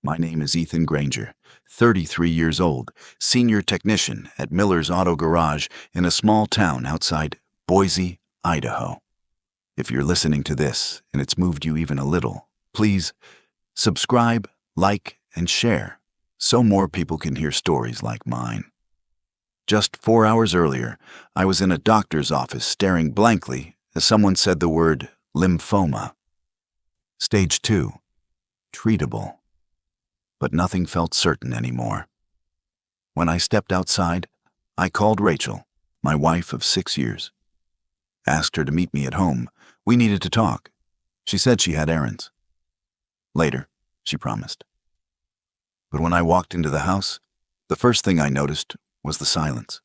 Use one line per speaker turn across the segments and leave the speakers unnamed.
My name is Ethan Granger, 33 years old, senior technician at Miller's Auto Garage in a small town outside Boise, Idaho. If you're listening to this and it's moved you even a little, please subscribe, like, and share so more people can hear stories like mine. Just 4 hours earlier, I was in a doctor's office staring blankly as someone said the word lymphoma. Stage 2. Treatable. But nothing felt certain anymore. When I stepped outside, I called Rachel, my wife of 6 years. Asked her to meet me at home. We needed to talk. She said she had errands. Later, she promised. But when I walked into the house, the first thing I noticed was the silence.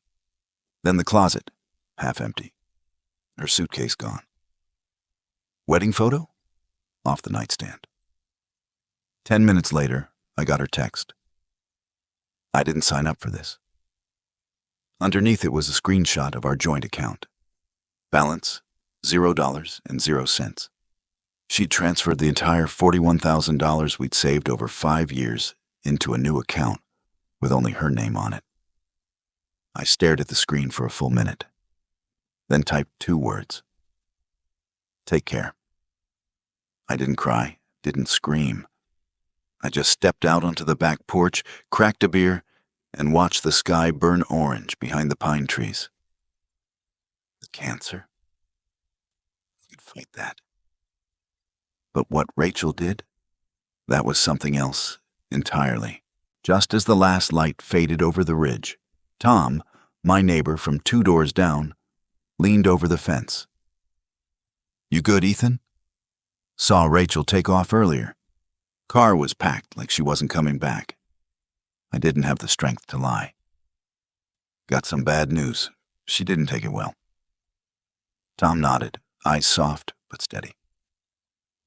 Then the closet, half empty. Her suitcase gone. Wedding photo? Off the nightstand. 10 minutes later, I got her text. I didn't sign up for this. Underneath it was a screenshot of our joint account. Balance, $0.00. She'd transferred the entire $41,000 we'd saved over 5 years into a new account with only her name on it. I stared at the screen for a full minute, then typed 2 words. Take care. I didn't cry, didn't scream. I just stepped out onto the back porch, cracked a beer, and watched the sky burn orange behind the pine trees. The cancer? I could fight that. But what Rachel did? That was something else entirely. Just as the last light faded over the ridge, Tom, my neighbor from 2 doors down, leaned over the fence. You good, Ethan? Saw Rachel take off earlier. Car was packed like she wasn't coming back. I didn't have the strength to lie. Got some bad news. She didn't take it well. Tom nodded, eyes soft but steady.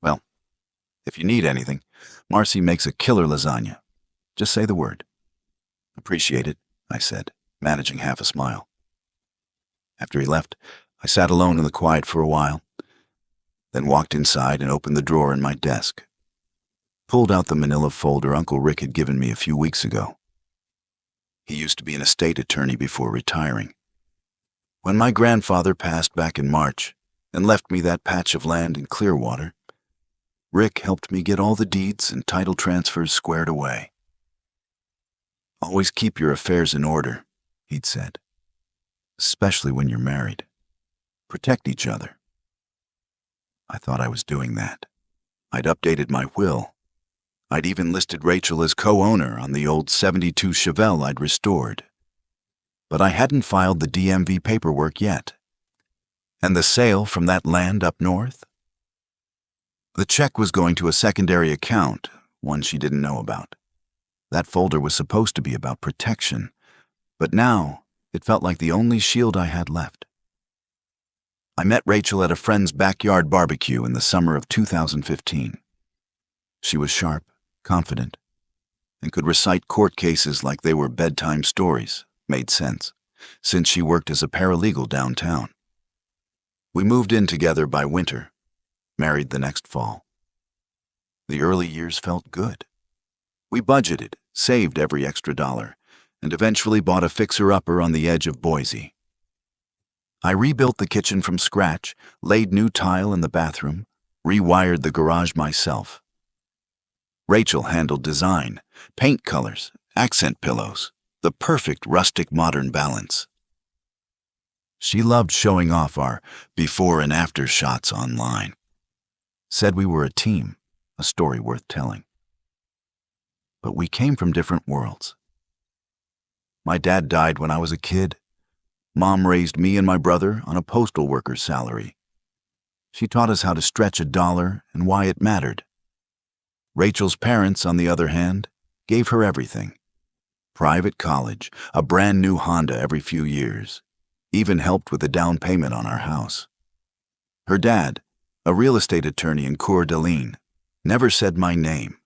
Well, if you need anything, Marcy makes a killer lasagna. Just say the word. Appreciate it, I said, managing half a smile. After he left, I sat alone in the quiet for a while, then walked inside and opened the drawer in my desk. Pulled out the manila folder Uncle Rick had given me a few weeks ago. He used to be an estate attorney before retiring. When my grandfather passed back in March and left me that patch of land in Clearwater, Rick helped me get all the deeds and title transfers squared away. Always keep your affairs in order, he'd said, especially when you're married. Protect each other. I thought I was doing that. I'd updated my will. I'd even listed Rachel as co-owner on the old '72 Chevelle I'd restored. But I hadn't filed the DMV paperwork yet. And the sale from that land up north? The check was going to a secondary account, one she didn't know about. That folder was supposed to be about protection, but now it felt like the only shield I had left. I met Rachel at a friend's backyard barbecue in the summer of 2015. She was sharp, confident, and could recite court cases like they were bedtime stories. Made sense, since she worked as a paralegal downtown. We moved in together by winter, married the next fall. The early years felt good. We budgeted, saved every extra dollar, and eventually bought a fixer-upper on the edge of Boise. I rebuilt the kitchen from scratch, laid new tile in the bathroom, rewired the garage myself. Rachel handled design, paint colors, accent pillows, the perfect rustic modern balance. She loved showing off our before and after shots online. Said we were a team, a story worth telling. But we came from different worlds. My dad died when I was a kid. Mom raised me and my brother on a postal worker's salary. She taught us how to stretch a dollar and why it mattered. Rachel's parents, on the other hand, gave her everything. Private college, a brand new Honda every few years, even helped with the down payment on our house. Her dad, a real estate attorney in Coeur d'Alene, never said my name.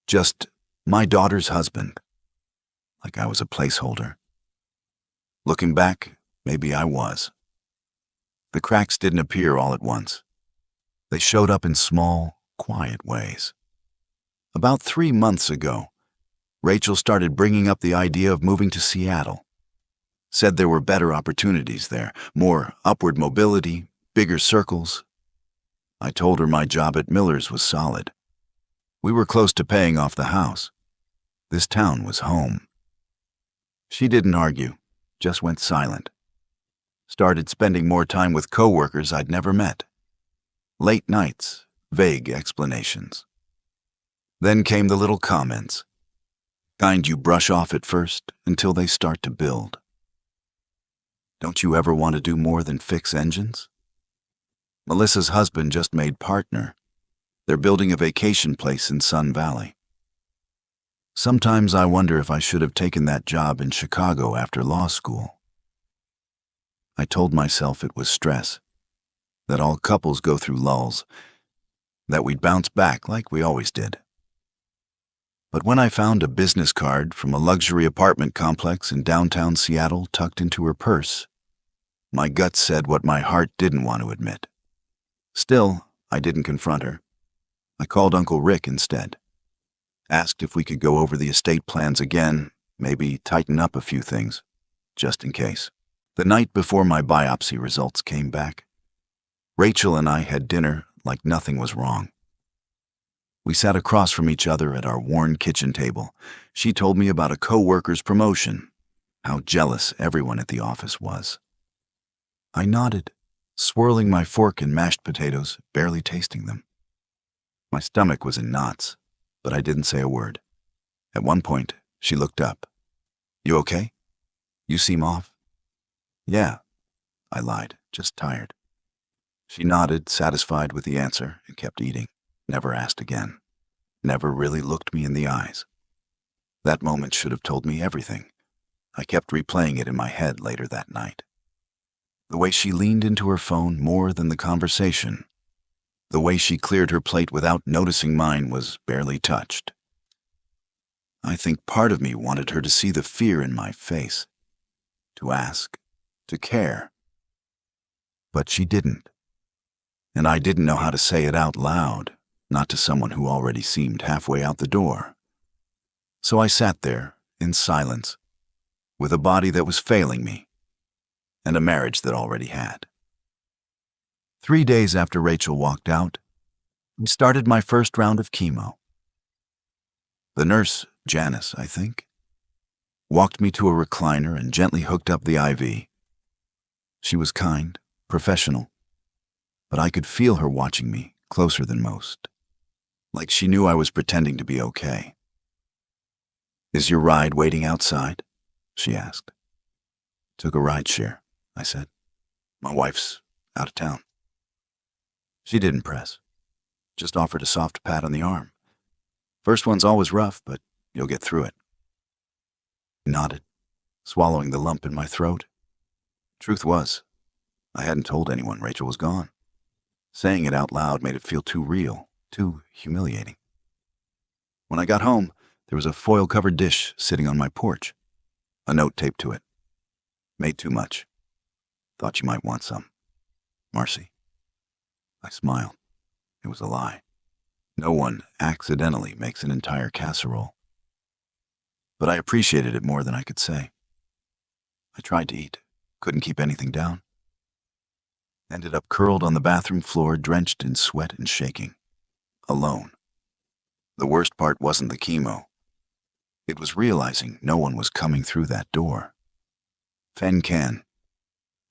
Just my daughter's husband, like I was a placeholder. Looking back, maybe I was. The cracks didn't appear all at once. They showed up in small, quiet ways. About 3 months ago, Rachel started bringing up the idea of moving to Seattle. Said there were better opportunities there, more upward mobility, bigger circles. I told her my job at Miller's was solid. We were close to paying off the house. This town was home. She didn't argue, just went silent. Started spending more time with coworkers I'd never met. Late nights, vague explanations. Then came the little comments. Kind you brush off at first until they start to build. Don't you ever want to do more than fix engines? Melissa's husband just made partner. They're building a vacation place in Sun Valley. Sometimes I wonder if I should have taken that job in Chicago after law school. I told myself it was stress, that all couples go through lulls, that we'd bounce back like we always did. But when I found a business card from a luxury apartment complex in downtown Seattle tucked into her purse, my gut said what my heart didn't want to admit. Still, I didn't confront her. I called Uncle Rick instead. Asked if we could go over the estate plans again, maybe tighten up a few things, just in case. The night before my biopsy results came back, Rachel and I had dinner like nothing was wrong. We sat across from each other at our worn kitchen table. She told me about a co-worker's promotion, how jealous everyone at the office was. I nodded, swirling my fork in mashed potatoes, barely tasting them. My stomach was in knots, but I didn't say a word. At one point, she looked up. You okay? You seem off. Yeah, I lied, just tired. She nodded, satisfied with the answer, and kept eating. Never asked again. Never really looked me in the eyes. That moment should have told me everything. I kept replaying it in my head later that night. The way she leaned into her phone more than the conversation. The way she cleared her plate without noticing mine was barely touched. I think part of me wanted her to see the fear in my face, to ask, to care. But she didn't. And I didn't know how to say it out loud, not to someone who already seemed halfway out the door. So I sat there, in silence, with a body that was failing me, and a marriage that already had. 3 days after Rachel walked out, I started my first round of chemo. The nurse, Janice, I think, walked me to a recliner and gently hooked up the IV. She was kind, professional, but I could feel her watching me closer than most, like she knew I was pretending to be okay. Is your ride waiting outside? She asked. Took a ride share, I said. My wife's out of town. She didn't press, just offered a soft pat on the arm. First one's always rough, but you'll get through it. Nodded, swallowing the lump in my throat. Truth was, I hadn't told anyone Rachel was gone. Saying it out loud made it feel too real, too humiliating. When I got home, there was a foil-covered dish sitting on my porch. A note taped to it. Made too much. Thought you might want some. Marcy. I smiled. It was a lie. No one accidentally makes an entire casserole. But I appreciated it more than I could say. I tried to eat, couldn't keep anything down. Ended up curled on the bathroom floor, drenched in sweat and shaking. Alone. The worst part wasn't the chemo. It was realizing no one was coming through that door. Fen can.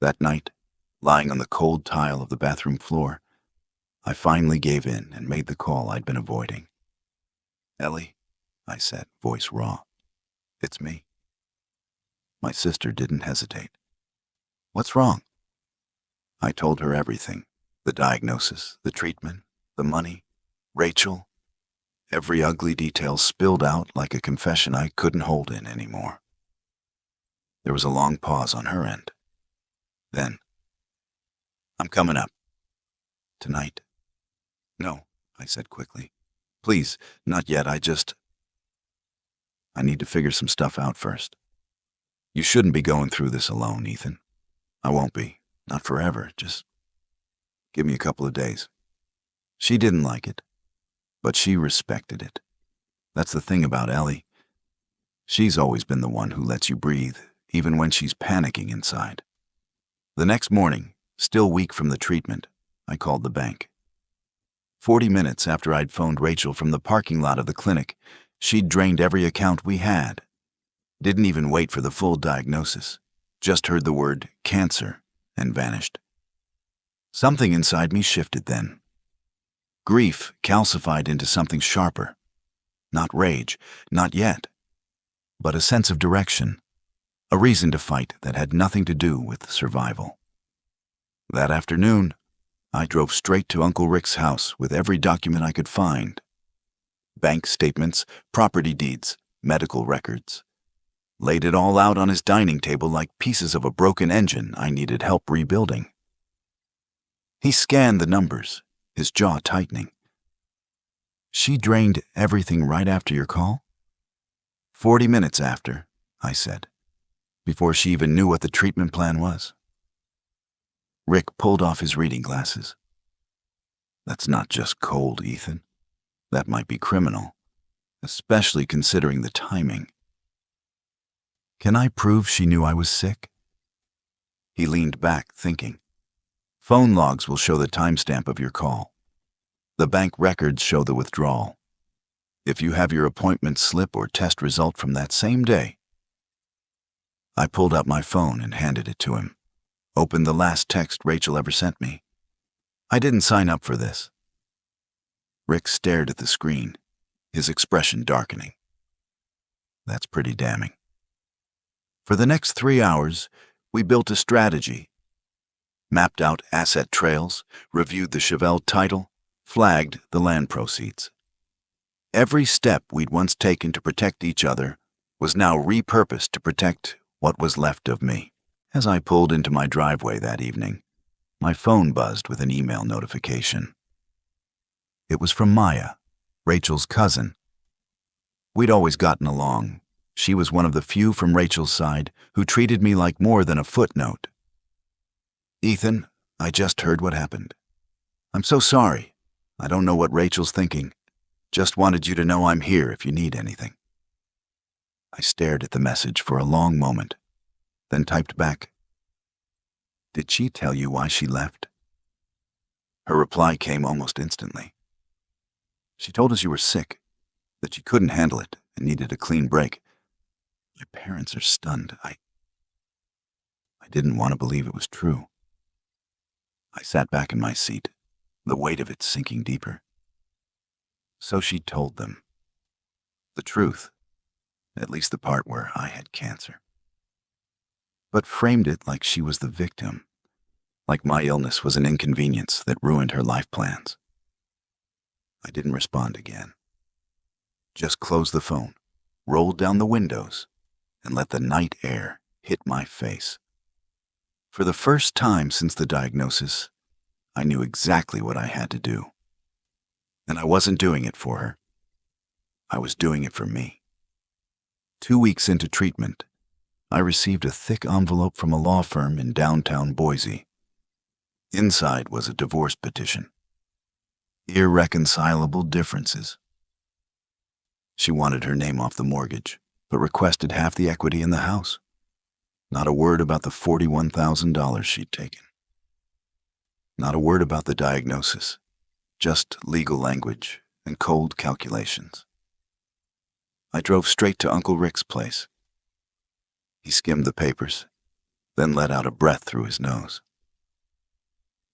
That night, lying on the cold tile of the bathroom floor, I finally gave in and made the call I'd been avoiding. Ellie, I said, voice raw. It's me. My sister didn't hesitate. What's wrong? I told her everything. The diagnosis, the treatment, the money, Rachel. Every ugly detail spilled out like a confession I couldn't hold in anymore. There was a long pause on her end. Then, I'm coming up. Tonight. No, I said quickly. Please, not yet, I need to figure some stuff out first. You shouldn't be going through this alone, Ethan. I won't be. Not forever, just give me a couple of days. She didn't like it, but she respected it. That's the thing about Ellie. She's always been the one who lets you breathe, even when she's panicking inside. The next morning, still weak from the treatment, I called the bank. 40 minutes after I'd phoned Rachel from the parking lot of the clinic, she'd drained every account we had. Didn't even wait for the full diagnosis. Just heard the word cancer and vanished. Something inside me shifted then. Grief calcified into something sharper. Not rage, not yet, but a sense of direction, a reason to fight that had nothing to do with survival. That afternoon, I drove straight to Uncle Rick's house with every document I could find. Bank statements, property deeds, medical records. Laid it all out on his dining table like pieces of a broken engine I needed help rebuilding. He scanned the numbers, his jaw tightening. She drained everything right after your call? 40 minutes after, I said, before she even knew what the treatment plan was. Rick pulled off his reading glasses. That's not just cold, Ethan. That might be criminal, especially considering the timing. Can I prove she knew I was sick? He leaned back, thinking. Phone logs will show the timestamp of your call. The bank records show the withdrawal. If you have your appointment slip or test result from that same day. I pulled out my phone and handed it to him. Opened the last text Rachel ever sent me. I didn't sign up for this. Rick stared at the screen, his expression darkening. That's pretty damning. For the next 3 hours, we built a strategy. Mapped out asset trails, reviewed the Chevelle title, flagged the land proceeds. Every step we'd once taken to protect each other was now repurposed to protect what was left of me. As I pulled into my driveway that evening, my phone buzzed with an email notification. It was from Maya, Rachel's cousin. We'd always gotten along. She was one of the few from Rachel's side who treated me like more than a footnote. Ethan, I just heard what happened. I'm so sorry. I don't know what Rachel's thinking. Just wanted you to know I'm here if you need anything. I stared at the message for a long moment, then typed back. Did she tell you why she left? Her reply came almost instantly. She told us you were sick, that you couldn't handle it and needed a clean break. My parents are stunned. I didn't want to believe it was true. I sat back in my seat, the weight of it sinking deeper. So she told them. The truth, at least the part where I had cancer. But framed it like she was the victim, like my illness was an inconvenience that ruined her life plans. I didn't respond again. Just closed the phone, rolled down the windows, and let the night air hit my face. For the first time since the diagnosis, I knew exactly what I had to do. And I wasn't doing it for her. I was doing it for me. 2 weeks into treatment, I received a thick envelope from a law firm in downtown Boise. Inside was a divorce petition. Irreconcilable differences. She wanted her name off the mortgage, but requested half the equity in the house. Not a word about the $41,000 she'd taken. Not a word about the diagnosis, just legal language and cold calculations. I drove straight to Uncle Rick's place. He skimmed the papers, then let out a breath through his nose.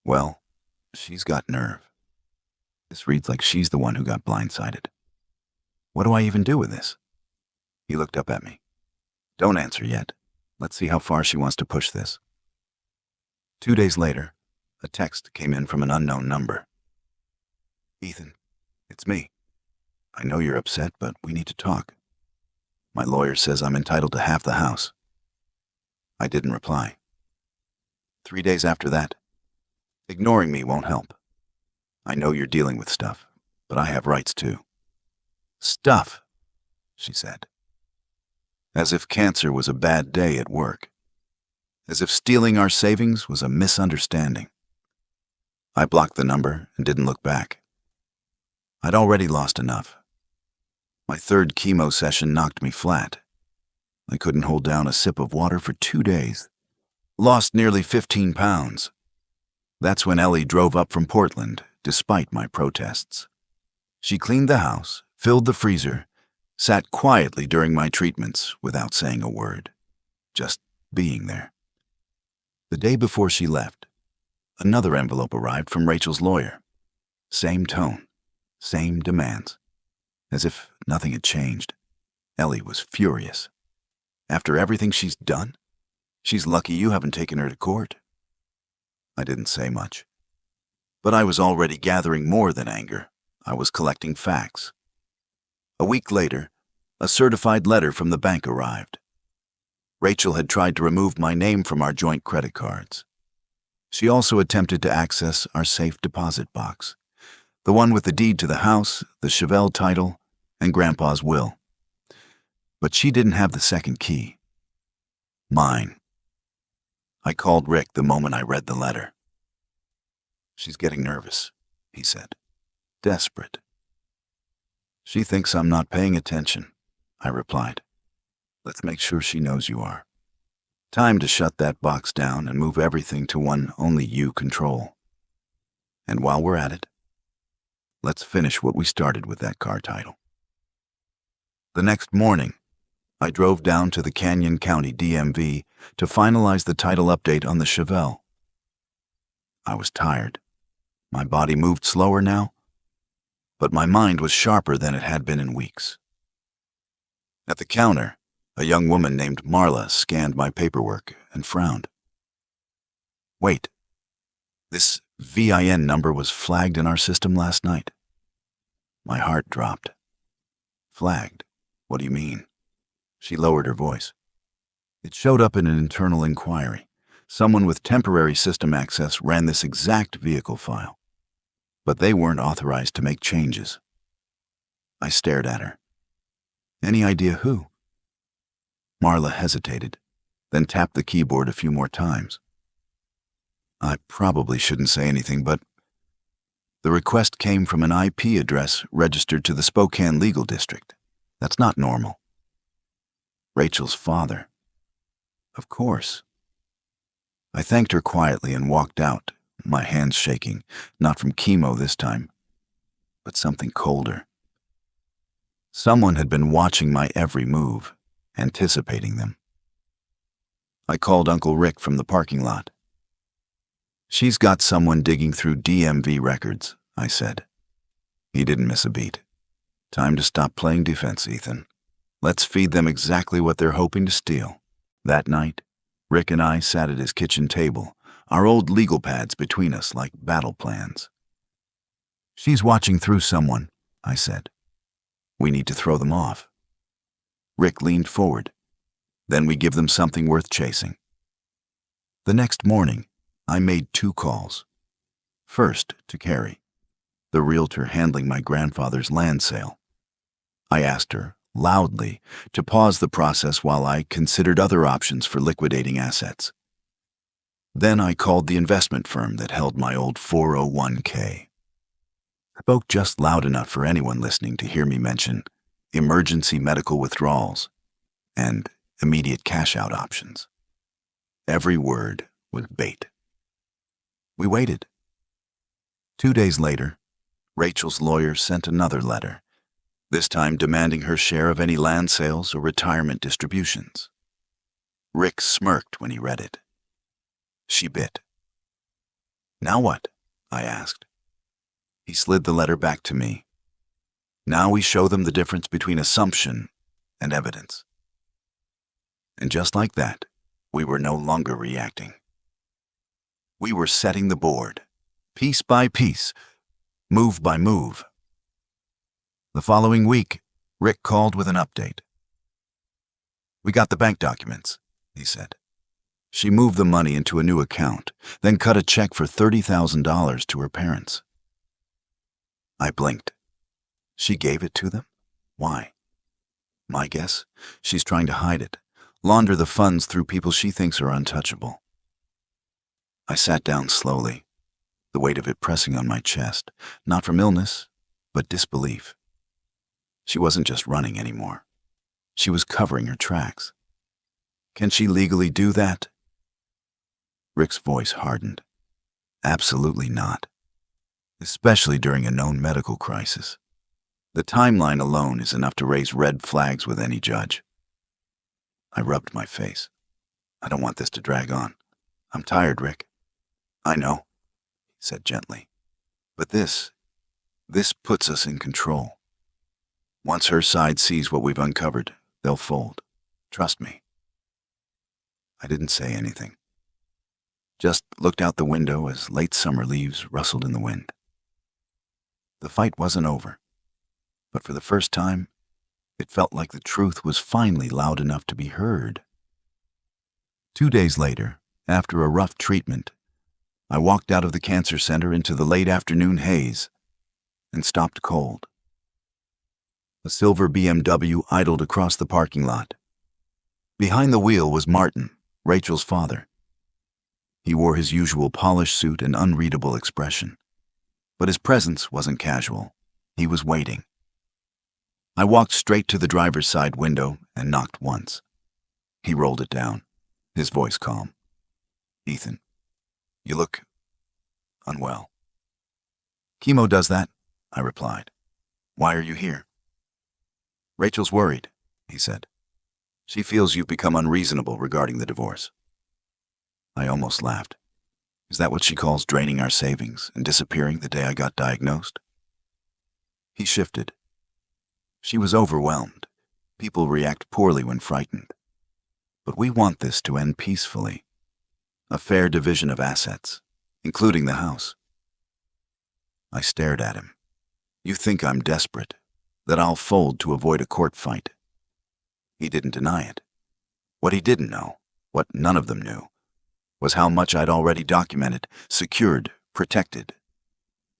Well, she's got nerve. This reads like she's the one who got blindsided. What do I even do with this? He looked up at me. Don't answer yet. Let's see how far she wants to push this. 2 days later, a text came in from an unknown number. Ethan, it's me. I know you're upset, but we need to talk. My lawyer says I'm entitled to half the house. I didn't reply. 3 days after that, ignoring me won't help. I know you're dealing with stuff, but I have rights too. Stuff, she said. As if cancer was a bad day at work. As if stealing our savings was a misunderstanding. I blocked the number and didn't look back. I'd already lost enough. My third chemo session knocked me flat. I couldn't hold down a sip of water for 2 days. Lost nearly 15 pounds. That's when Ellie drove up from Portland, despite my protests. She cleaned the house, filled the freezer, sat quietly during my treatments without saying a word, just being there. The day before she left, another envelope arrived from Rachel's lawyer. Same tone, same demands. As if nothing had changed. Ellie was furious. After everything she's done, she's lucky you haven't taken her to court. I didn't say much. But I was already gathering more than anger. I was collecting facts. A week later, a certified letter from the bank arrived. Rachel had tried to remove my name from our joint credit cards. She also attempted to access our safe deposit box, the one with the deed to the house, the Chevelle title, and Grandpa's will. But she didn't have the second key. Mine. I called Rick the moment I read the letter. "She's getting nervous," he said. "Desperate." "She thinks I'm not paying attention," I replied. "Let's make sure she knows you are. Time to shut that box down and move everything to one only you control. And while we're at it, let's finish what we started with that car title." The next morning, I drove down to the Canyon County DMV to finalize the title update on the Chevelle. I was tired. My body moved slower now, but my mind was sharper than it had been in weeks. At the counter, a young woman named Marla scanned my paperwork and frowned. "Wait, this VIN number was flagged in our system last night." My heart dropped. "Flagged? What do you mean?" She lowered her voice. "It showed up in an internal inquiry. Someone with temporary system access ran this exact vehicle file, but they weren't authorized to make changes." I stared at her. "Any idea who?" Marla hesitated, then tapped the keyboard a few more times. "I probably shouldn't say anything, but the request came from an IP address registered to the Spokane Legal District. That's not normal." "Rachel's father." "Of course." I thanked her quietly and walked out, my hands shaking, not from chemo this time, but something colder. Someone had been watching my every move, anticipating them. I called Uncle Rick from the parking lot. "She's got someone digging through DMV records," I said. He didn't miss a beat. "Time to stop playing defense, Ethan. Let's feed them exactly what they're hoping to steal." That night, Rick and I sat at his kitchen table, our old legal pads between us like battle plans. "She's watching through someone," I said. "We need to throw them off." Rick leaned forward. "Then we give them something worth chasing." The next morning, I made 2 calls. First, to Carrie, the realtor handling my grandfather's land sale. I asked her, loudly, to pause the process while I considered other options for liquidating assets. Then I called the investment firm that held my old 401k. Spoke just loud enough for anyone listening to hear me mention emergency medical withdrawals and immediate cash-out options. Every word was bait. We waited. 2 days later, Rachel's lawyer sent another letter, this time demanding her share of any land sales or retirement distributions. Rick smirked when he read it. She bit. "Now what?" I asked. He slid the letter back to me. "Now we show them the difference between assumption and evidence." And just like that, we were no longer reacting. We were setting the board, piece by piece, move by move. The following week, Rick called with an update. "We got the bank documents," he said. "She moved the money into a new account, then cut a check for $30,000 to her parents." I blinked. She gave it to them? Why? My guess, she's trying to hide it, launder the funds through people she thinks are untouchable. I sat down slowly, the weight of it pressing on my chest, not from illness, but disbelief. She wasn't just running anymore. She was covering her tracks. Can she legally do that? Rick's voice hardened. Absolutely not. Especially during a known medical crisis. The timeline alone is enough to raise red flags with any judge. I rubbed my face. I don't want this to drag on. I'm tired, Rick. I know, he said gently. But this puts us in control. Once her side sees what we've uncovered, they'll fold. Trust me. I didn't say anything. Just looked out the window as late summer leaves rustled in the wind. The fight wasn't over, but for the first time, it felt like the truth was finally loud enough to be heard. 2 days later, after a rough treatment, I walked out of the cancer center into the late afternoon haze and stopped cold. A silver BMW idled across the parking lot. Behind the wheel was Martin, Rachel's father. He wore his usual polished suit and unreadable expression. But his presence wasn't casual. He was waiting. I walked straight to the driver's side window and knocked once. He rolled it down, his voice calm. Ethan, you look unwell. Chemo does that, I replied. Why are you here? Rachel's worried, he said. She feels you've become unreasonable regarding the divorce. I almost laughed. Is that what she calls draining our savings and disappearing the day I got diagnosed? He shifted. She was overwhelmed. People react poorly when frightened. But we want this to end peacefully. A fair division of assets, including the house. I stared at him. You think I'm desperate, that I'll fold to avoid a court fight. He didn't deny it. What he didn't know, what none of them knew, was how much I'd already documented, secured, protected.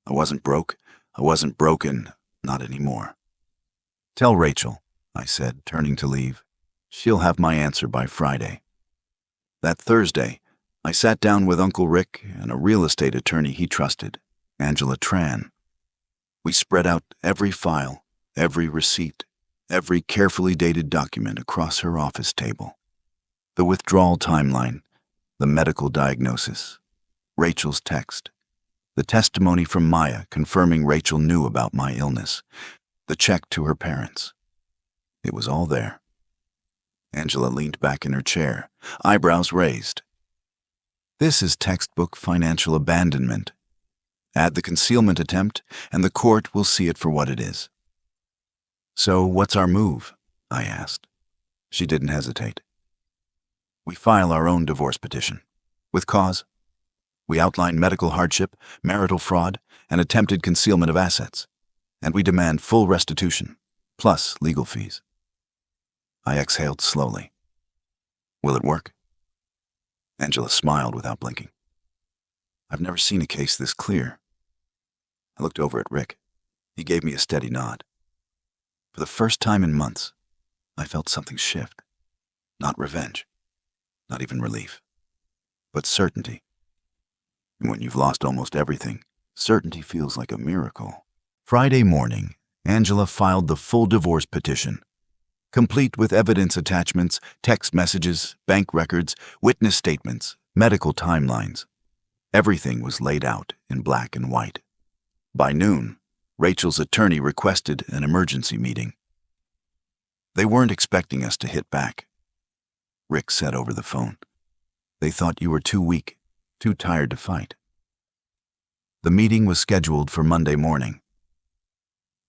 I wasn't broke. I wasn't broken. Not anymore. Tell Rachel, I said, turning to leave. She'll have my answer by Friday. That Thursday, I sat down with Uncle Rick and a real estate attorney he trusted, Angela Tran. We spread out every file, every receipt, every carefully dated document across her office table. The withdrawal timeline, the medical diagnosis, Rachel's text, the testimony from Maya confirming Rachel knew about my illness, the check to her parents. It was all there. Angela leaned back in her chair, eyebrows raised. This is textbook financial abandonment. Add the concealment attempt, and the court will see it for what it is. So what's our move? I asked. She didn't hesitate. We file our own divorce petition. With cause. We outline medical hardship, marital fraud, and attempted concealment of assets. And we demand full restitution, plus legal fees. I exhaled slowly. Will it work? Angela smiled without blinking. I've never seen a case this clear. I looked over at Rick. He gave me a steady nod. For the first time in months, I felt something shift. Not revenge. Not even relief. But certainty. And when you've lost almost everything, certainty feels like a miracle. Friday morning, Angela filed the full divorce petition, complete with evidence attachments, text messages, bank records, witness statements, medical timelines. Everything was laid out in black and white. By noon, Rachel's attorney requested an emergency meeting. They weren't expecting us to hit back. Rick said over the phone. They thought you were too weak, too tired to fight. The meeting was scheduled for Monday morning.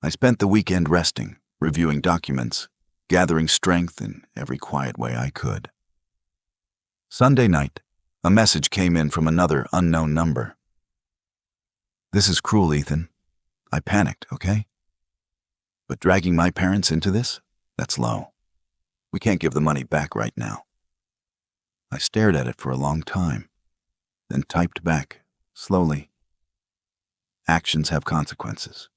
I spent the weekend resting, reviewing documents, gathering strength in every quiet way I could. Sunday night, a message came in from another unknown number. This is cruel, Ethan. I panicked, okay? But dragging my parents into this? That's low. We can't give the money back right now. I stared at it for a long time, then typed back, slowly. Actions have consequences.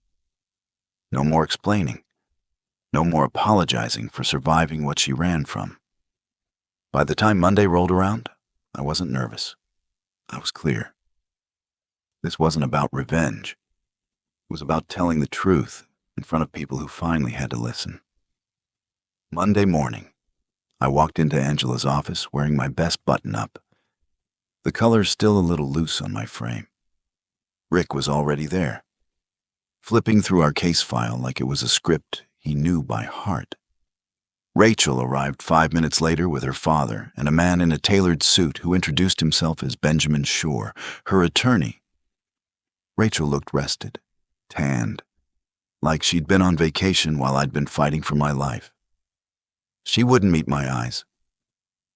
No more explaining. No more apologizing for surviving what she ran from. By the time Monday rolled around, I wasn't nervous. I was clear. This wasn't about revenge. It was about telling the truth in front of people who finally had to listen. Monday morning, I walked into Angela's office wearing my best button-up. The color's still a little loose on my frame. Rick was already there, flipping through our case file like it was a script he knew by heart. Rachel arrived 5 minutes later with her father and a man in a tailored suit who introduced himself as Benjamin Shore, her attorney. Rachel looked rested, tanned, like she'd been on vacation while I'd been fighting for my life. She wouldn't meet my eyes.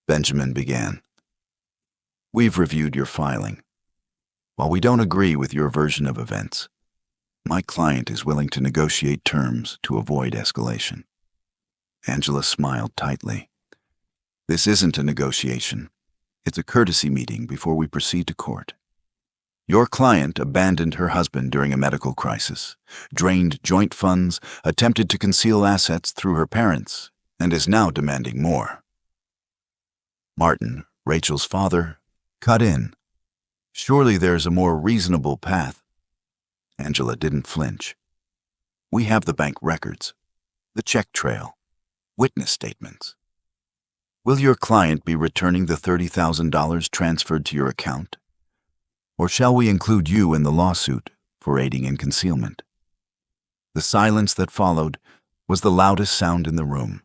Benjamin began. "We've reviewed your filing. While we don't agree with your version of events, my client is willing to negotiate terms to avoid escalation." Angela smiled tightly. "This isn't a negotiation. It's a courtesy meeting before we proceed to court. Your client abandoned her husband during a medical crisis, drained joint funds, attempted to conceal assets through her parents, and is now demanding more." Martin, Rachel's father, cut in. "Surely there's a more reasonable path." Angela didn't flinch. "We have the bank records, the check trail, witness statements. Will your client be returning the $30,000 transferred to your account? Or shall we include you in the lawsuit for aiding in concealment?" The silence that followed was the loudest sound in the room.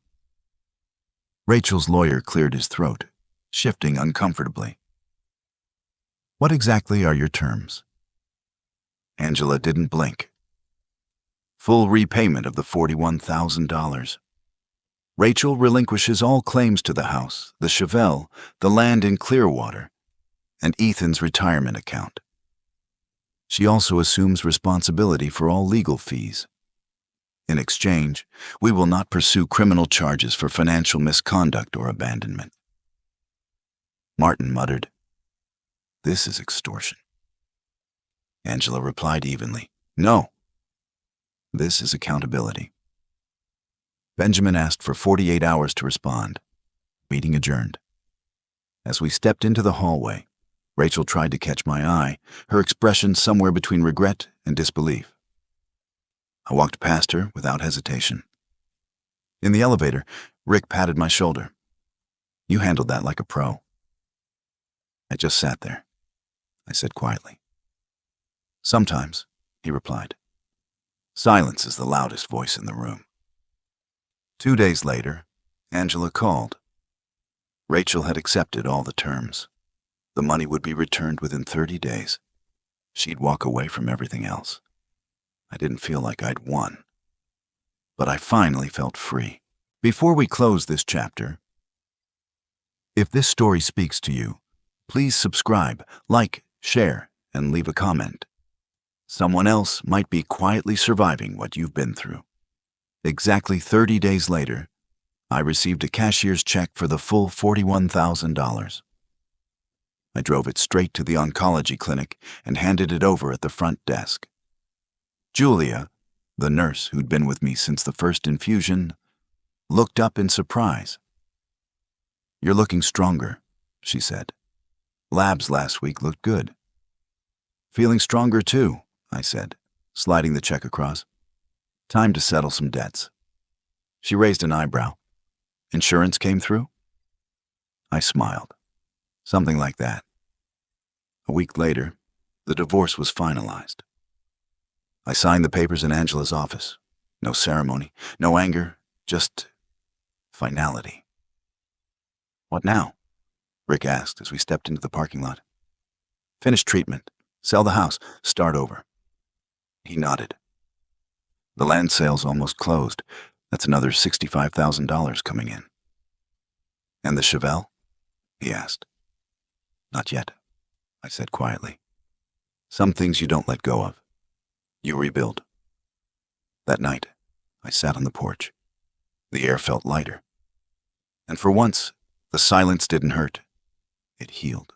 Rachel's lawyer cleared his throat, shifting uncomfortably. "What exactly are your terms?" Angela didn't blink. "Full repayment of the $41,000. Rachel relinquishes all claims to the house, the Chevelle, the land in Clearwater, and Ethan's retirement account. She also assumes responsibility for all legal fees. In exchange, we will not pursue criminal charges for financial misconduct or abandonment." Martin muttered, "This is extortion." Angela replied evenly, "No. This is accountability." Benjamin asked for 48 hours to respond. Meeting adjourned. As we stepped into the hallway, Rachel tried to catch my eye, her expression somewhere between regret and disbelief. I walked past her without hesitation. In the elevator, Rick patted my shoulder. "You handled that like a pro." I just sat there, I said quietly. "Sometimes," he replied. Silence is the loudest voice in the room. 2 days later, Angela called. Rachel had accepted all the terms. The money would be returned within 30 days. She'd walk away from everything else. I didn't feel like I'd won, but I finally felt free. Before we close this chapter, if this story speaks to you, please subscribe, like, share, and leave a comment. Someone else might be quietly surviving what you've been through. Exactly 30 days later, I received a cashier's check for the full $41,000. I drove it straight to the oncology clinic and handed it over at the front desk. Julia, the nurse who'd been with me since the first infusion, looked up in surprise. "You're looking stronger," she said. "Labs last week looked good." "Feeling stronger too," I said, sliding the check across. "Time to settle some debts." She raised an eyebrow. "Insurance came through?" I smiled. "Something like that." A week later, the divorce was finalized. I signed the papers in Angela's office. No ceremony, no anger, just finality. "What now?" Rick asked as we stepped into the parking lot. "Finish treatment, sell the house, start over." He nodded. "The land sale's almost closed. That's another $65,000 coming in." "And the Chevelle?" he asked. "Not yet," I said quietly. "Some things you don't let go of. You rebuild." That night, I sat on the porch. The air felt lighter. And for once, the silence didn't hurt. It healed.